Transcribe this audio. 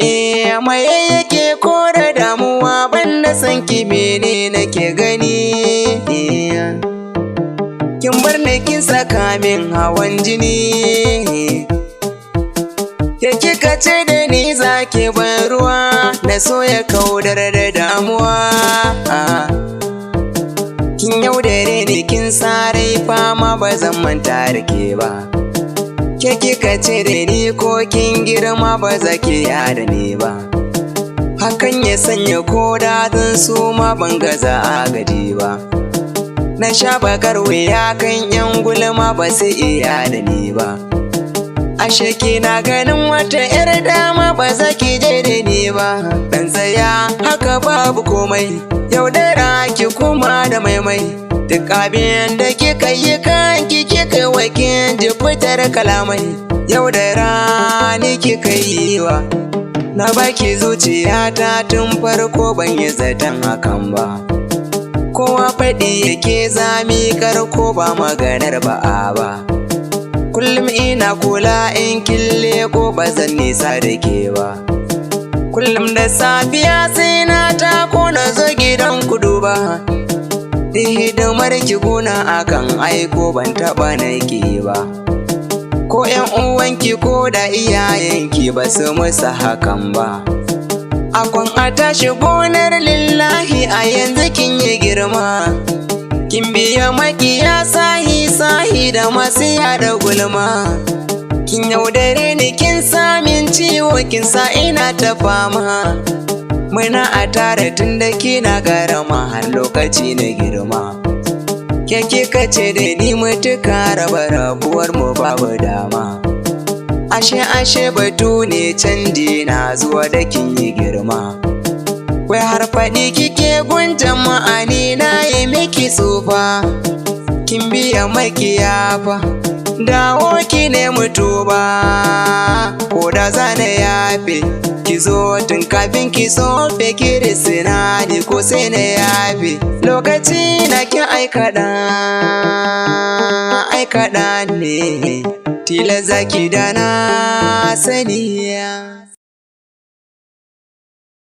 Mai yake kore damuwa banda san ki mene nake gani. Kin bar ni kin saka min hawan jini. Ke kika ce da ni zaki ban ruwa na so ya kaudar da damuwa. Kin yaudare ni kin sare fama ba zan manta da ke ba. Ke kika ce da ni ko kin girma ba za ki yada ni ba. Hakan ya sanya ko da zan so ma ban gaza agadi ba. Na sha bakar wuya kan yan gulma ba su iya da ni ba. Ashe kina ganin wata 'yar dama ba za ki je da ni ba. Dan tsaya haka babu komai, yaudara ki kuma da maimai. Duk abin da kika yi kanki kika wakin ji fitar kalamai. Yaudara ni kika yi wa, na baki zuciyata tun farko ban yi zaton hakan ba. Kowa faɗi yake zami karko ba maganar ba'a ba. Kullum ina kula in kille ko ba zan nisa da ke ba. Kullum da safiya sai na tako na zo gidan kudu ba. Da hidimar ki guna akan aiko ban taɓa naiki ba. Ko 'yan uwanki ko da iyayenki ba su musu hakan ba. Akon a tashi gonar lillahi a yanzu kin yi girma. Kin biya makiya sahi da masu yada gulma. Kin yaudare ni kin samin ciwo kin sa ina ta fama. Muna a tare tun da kina garama har lokaci na girma. Ke kika ce da ni mutuka raba rabuwar mu babu dama. Ashe batu ne canji na zuwa da kin yi girma. Wai har faɗi kike gun jama'a ni na yi miki tsufa. Kin biya makiya fa, dawo ki ne mutu ba. Ko da zana yafe, ki zo tun kafin ki sofe kirisina ni ko sai na yafe. Lokaci na ki aikaɗa ne, tila zaki da na saniya.